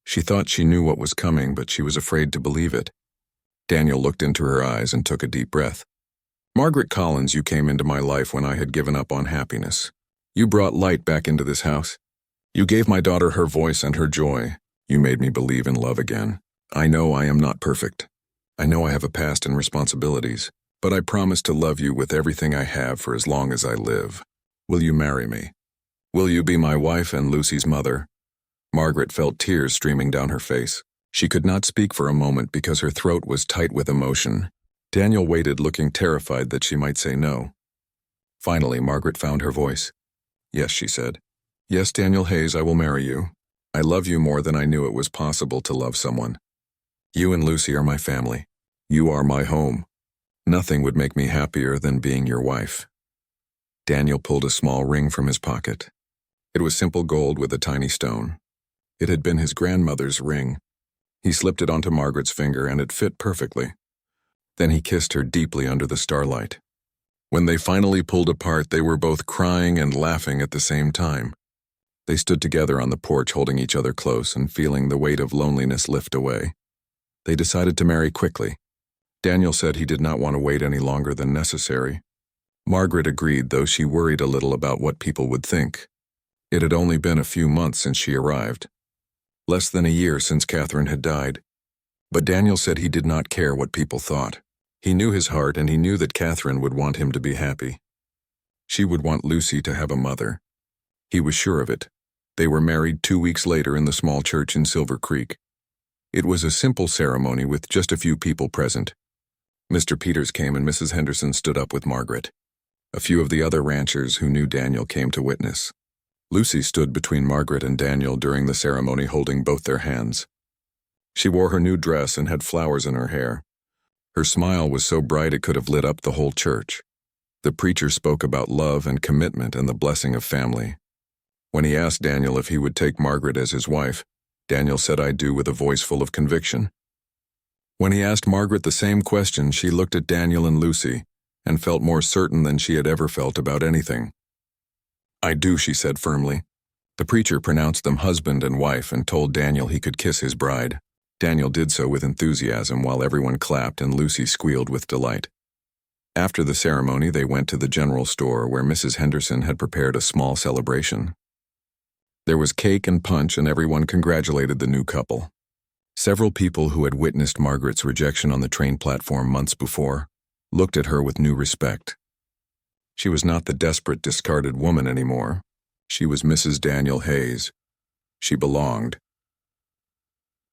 She thought she knew what was coming, but she was afraid to believe it. Daniel looked into her eyes and took a deep breath. Margaret Collins, you came into my life when I had given up on happiness. You brought light back into this house. You gave my daughter her voice and her joy. You made me believe in love again. I know I am not perfect. I know I have a past and responsibilities, but I promise to love you with everything I have for as long as I live. Will you marry me? Will you be my wife and Lucy's mother? Margaret felt tears streaming down her face. She could not speak for a moment because her throat was tight with emotion. Daniel waited, looking terrified that she might say no. Finally, Margaret found her voice. Yes, she said. Yes, Daniel Hayes, I will marry you. I love you more than I knew it was possible to love someone. You and Lucy are my family. You are my home. Nothing would make me happier than being your wife. Daniel pulled a small ring from his pocket. It was simple gold with a tiny stone. It had been his grandmother's ring. He slipped it onto Margaret's finger and it fit perfectly. Then he kissed her deeply under the starlight. When they finally pulled apart, they were both crying and laughing at the same time. They stood together on the porch, holding each other close and feeling the weight of loneliness lift away. They decided to marry quickly. Daniel said he did not want to wait any longer than necessary. Margaret agreed, though she worried a little about what people would think. It had only been a few months since she arrived. Less than a year since Catherine had died. But Daniel said he did not care what people thought. He knew his heart, and he knew that Catherine would want him to be happy. She would want Lucy to have a mother. He was sure of it. They were married 2 weeks later in the small church in Silver Creek. It was a simple ceremony with just a few people present. Mr. Peters came and Mrs. Henderson stood up with Margaret. A few of the other ranchers who knew Daniel came to witness. Lucy stood between Margaret and Daniel during the ceremony, holding both their hands. She wore her new dress and had flowers in her hair. Her smile was so bright it could have lit up the whole church. The preacher spoke about love and commitment and the blessing of family. When he asked Daniel if he would take Margaret as his wife, Daniel said, "I do," with a voice full of conviction. When he asked Margaret the same question, she looked at Daniel and Lucy and felt more certain than she had ever felt about anything. "I do," she said firmly. The preacher pronounced them husband and wife and told Daniel he could kiss his bride. Daniel did so with enthusiasm while everyone clapped and Lucy squealed with delight. After the ceremony, they went to the general store where Mrs. Henderson had prepared a small celebration. There was cake and punch, and everyone congratulated the new couple. Several people who had witnessed Margaret's rejection on the train platform months before looked at her with new respect. She was not the desperate, discarded woman anymore. She was Mrs. Daniel Hayes. She belonged.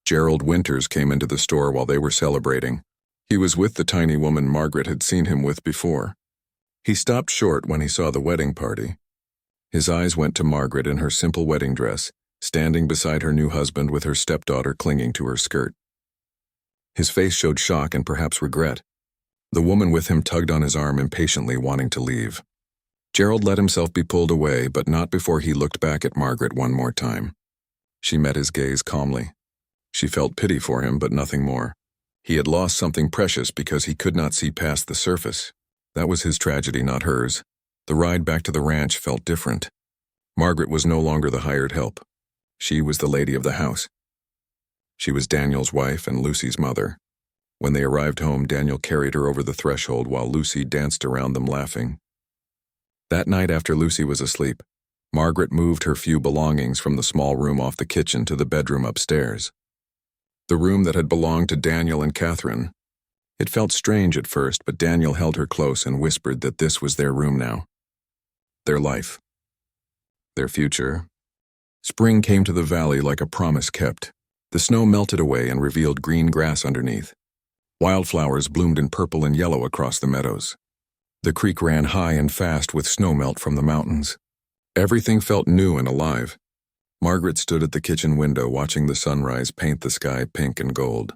Gerald Winters came into the store while they were celebrating. He was with the tiny woman Margaret had seen him with before. He stopped short when he saw the wedding party. His eyes went to Margaret in her simple wedding dress, standing beside her new husband with her stepdaughter clinging to her skirt. His face showed shock and perhaps regret. The woman with him tugged on his arm impatiently, wanting to leave. Gerald let himself be pulled away, but not before he looked back at Margaret one more time. She met his gaze calmly. She felt pity for him, but nothing more. He had lost something precious because he could not see past the surface. That was his tragedy, not hers. The ride back to the ranch felt different. Margaret was no longer the hired help. She was the lady of the house. She was Daniel's wife and Lucy's mother. When they arrived home, Daniel carried her over the threshold while Lucy danced around them laughing. That night, after Lucy was asleep, Margaret moved her few belongings from the small room off the kitchen to the bedroom upstairs. The room that had belonged to Daniel and Catherine. It felt strange at first, but Daniel held her close and whispered that this was their room now. Their life. Their future. Spring came to the valley like a promise kept. The snow melted away and revealed green grass underneath. Wildflowers bloomed in purple and yellow across the meadows. The creek ran high and fast with snowmelt from the mountains. Everything felt new and alive. Margaret stood at the kitchen window watching the sunrise paint the sky pink and gold.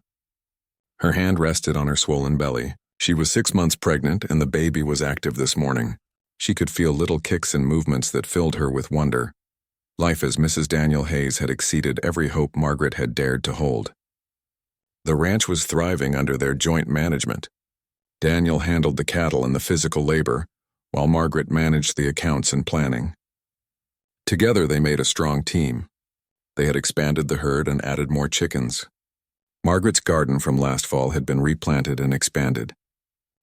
Her hand rested on her swollen belly. She was 6 months pregnant and the baby was active this morning. She could feel little kicks and movements that filled her with wonder. Life as Mrs. Daniel Hayes had exceeded every hope Margaret had dared to hold. The ranch was thriving under their joint management. Daniel handled the cattle and the physical labor, while Margaret managed the accounts and planning. Together they made a strong team. They had expanded the herd and added more chickens. Margaret's garden from last fall had been replanted and expanded.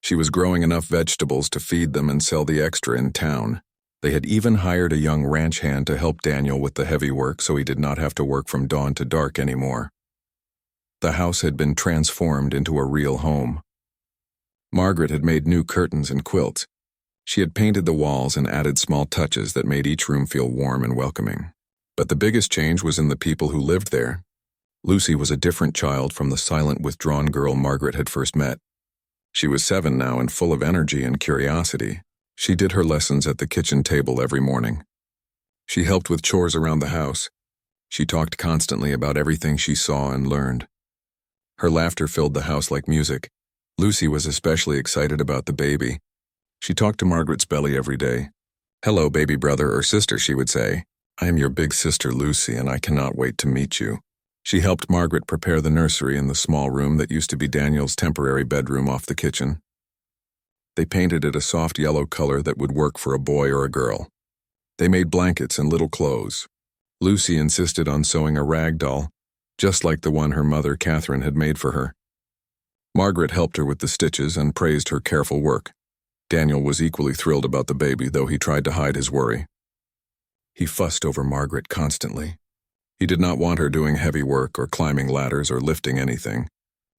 She was growing enough vegetables to feed them and sell the extra in town. They had even hired a young ranch hand to help Daniel with the heavy work so he did not have to work from dawn to dark anymore. The house had been transformed into a real home. Margaret had made new curtains and quilts. She had painted the walls and added small touches that made each room feel warm and welcoming. But the biggest change was in the people who lived there. Lucy was a different child from the silent, withdrawn girl Margaret had first met. She was 7 now and full of energy and curiosity. She did her lessons at the kitchen table every morning. She helped with chores around the house. She talked constantly about everything she saw and learned. Her laughter filled the house like music. Lucy was especially excited about the baby. She talked to Margaret's belly every day. "Hello, baby brother or sister," she would say. "I am your big sister Lucy, and I cannot wait to meet you." She helped Margaret prepare the nursery in the small room that used to be Daniel's temporary bedroom off the kitchen. They painted it a soft yellow color that would work for a boy or a girl. They made blankets and little clothes. Lucy insisted on sewing a rag doll, just like the one her mother, Catherine, had made for her. Margaret helped her with the stitches and praised her careful work. Daniel was equally thrilled about the baby, though he tried to hide his worry. He fussed over Margaret constantly. He did not want her doing heavy work or climbing ladders or lifting anything.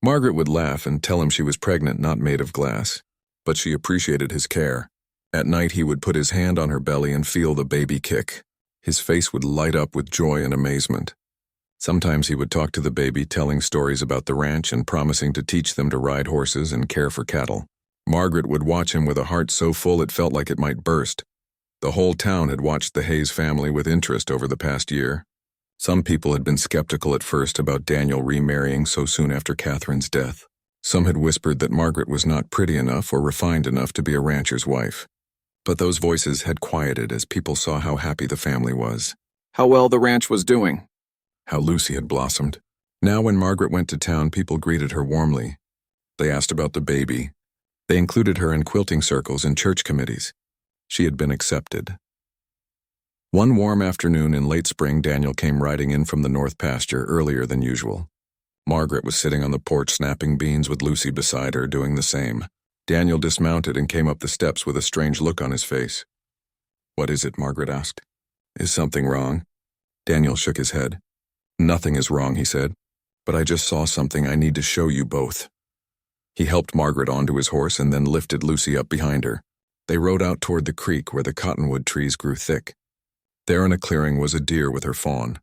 Margaret would laugh and tell him she was pregnant, not made of glass. But she appreciated his care. At night he would put his hand on her belly and feel the baby kick. His face would light up with joy and amazement. Sometimes he would talk to the baby, telling stories about the ranch and promising to teach them to ride horses and care for cattle. Margaret would watch him with a heart so full it felt like it might burst. The whole town had watched the Hayes family with interest over the past year. Some people had been skeptical at first about Daniel remarrying so soon after Catherine's death. Some had whispered that Margaret was not pretty enough or refined enough to be a rancher's wife. But those voices had quieted as people saw how happy the family was. How well the ranch was doing. How Lucy had blossomed. Now when Margaret went to town, people greeted her warmly. They asked about the baby. They included her in quilting circles and church committees. She had been accepted. One warm afternoon in late spring, Daniel came riding in from the north pasture earlier than usual. Margaret was sitting on the porch snapping beans with Lucy beside her, doing the same. Daniel dismounted and came up the steps with a strange look on his face. "What is it?" Margaret asked. "Is something wrong?" Daniel shook his head. "Nothing is wrong," he said, "but I just saw something I need to show you both." He helped Margaret onto his horse and then lifted Lucy up behind her. They rode out toward the creek where the cottonwood trees grew thick. There in a clearing was a deer with her fawn.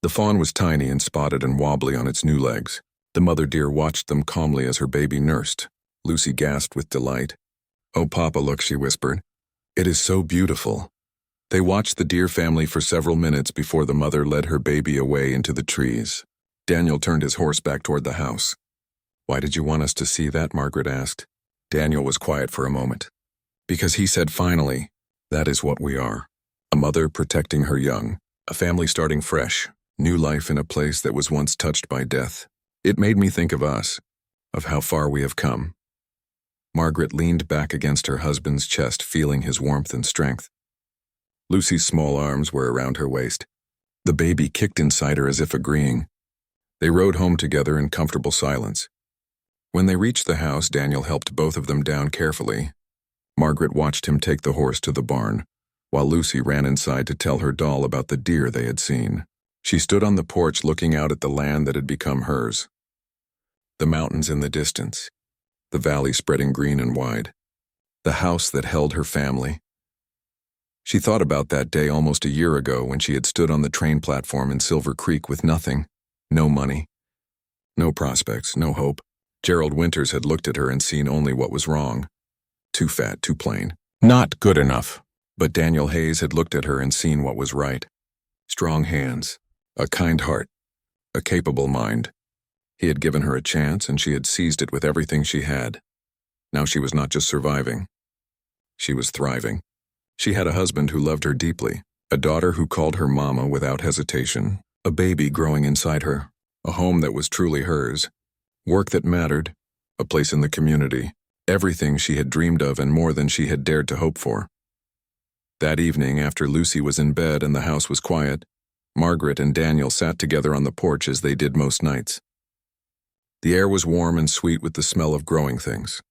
The fawn was tiny and spotted and wobbly on its new legs. The mother deer watched them calmly as her baby nursed. Lucy gasped with delight. "Oh, Papa, look," she whispered. "It is so beautiful." They watched the deer family for several minutes before the mother led her baby away into the trees. Daniel turned his horse back toward the house. "Why did you want us to see that?" Margaret asked. Daniel was quiet for a moment. "Because," he said finally, "that is what we are. A mother protecting her young. A family starting fresh. New life in a place that was once touched by death. It made me think of us, of how far we have come." Margaret leaned back against her husband's chest, feeling his warmth and strength. Lucy's small arms were around her waist. The baby kicked inside her as if agreeing. They rode home together in comfortable silence. When they reached the house, Daniel helped both of them down carefully. Margaret watched him take the horse to the barn, while Lucy ran inside to tell her doll about the deer they had seen. She stood on the porch looking out at the land that had become hers. The mountains in the distance, the valley spreading green and wide, the house that held her family. She thought about that day almost a year ago when she had stood on the train platform in Silver Creek with nothing, no money, no prospects, no hope. Gerald Winters had looked at her and seen only what was wrong. Too fat, too plain, not good enough. But Daniel Hayes had looked at her and seen what was right. Strong hands, a kind heart, a capable mind. He had given her a chance and she had seized it with everything she had. Now she was not just surviving. She was thriving. She had a husband who loved her deeply, a daughter who called her mama without hesitation, a baby growing inside her, a home that was truly hers, work that mattered, a place in the community, everything she had dreamed of and more than she had dared to hope for. That evening, after Lucy was in bed and the house was quiet, Margaret and Daniel sat together on the porch as they did most nights. The air was warm and sweet with the smell of growing things.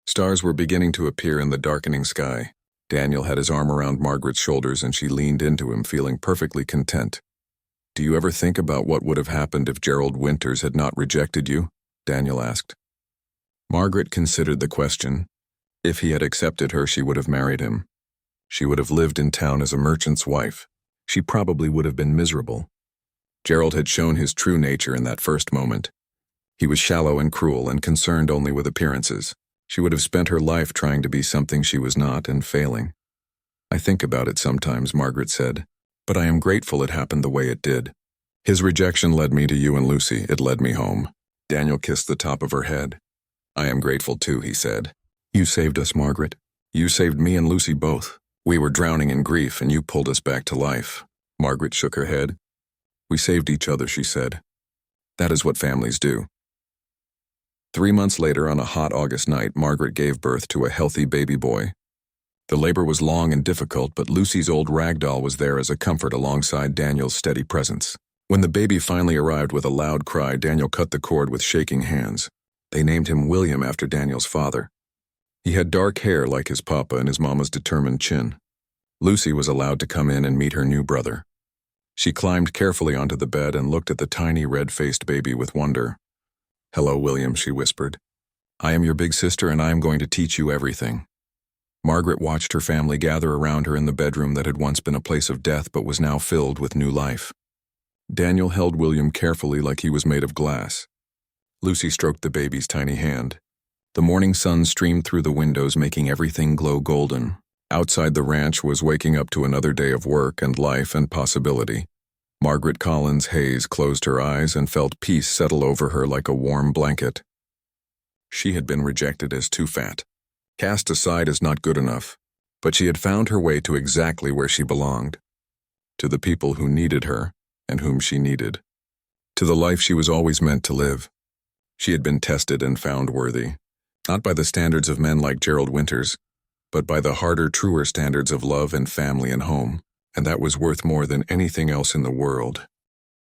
Stars were beginning to appear in the darkening sky. Daniel had his arm around Margaret's shoulders and she leaned into him, feeling perfectly content. "Do you ever think about what would have happened if Gerald Winters had not rejected you?" Daniel asked. Margaret considered the question. If he had accepted her, she would have married him. She would have lived in town as a merchant's wife. She probably would have been miserable. Gerald had shown his true nature in that first moment. He was shallow and cruel and concerned only with appearances. She would have spent her life trying to be something she was not and failing. "I think about it sometimes," Margaret said, "but I am grateful it happened the way it did. His rejection led me to you and Lucy. It led me home." Daniel kissed the top of her head. "I am grateful too," he said. "You saved us, Margaret. You saved me and Lucy both. We were drowning in grief and you pulled us back to life." Margaret shook her head. "We saved each other," she said. "That is what families do." 3 months later, on a hot August night, Margaret gave birth to a healthy baby boy. The labor was long and difficult, but Lucy's old rag doll was there as a comfort alongside Daniel's steady presence. When the baby finally arrived with a loud cry, Daniel cut the cord with shaking hands. They named him William after Daniel's father. He had dark hair like his papa and his mama's determined chin. Lucy was allowed to come in and meet her new brother. She climbed carefully onto the bed and looked at the tiny red-faced baby with wonder. "Hello, William," she whispered. "I am your big sister and I am going to teach you everything." Margaret watched her family gather around her in the bedroom that had once been a place of death but was now filled with new life. Daniel held William carefully like he was made of glass. Lucy stroked the baby's tiny hand. The morning sun streamed through the windows, making everything glow golden. Outside, the ranch was waking up to another day of work and life and possibility. Margaret Collins Hayes closed her eyes and felt peace settle over her like a warm blanket. She had been rejected as too fat, cast aside as not good enough, but she had found her way to exactly where she belonged. To the people who needed her and whom she needed. To the life she was always meant to live. She had been tested and found worthy, not by the standards of men like Gerald Winters, but by the harder, truer standards of love and family and home, and that was worth more than anything else in the world.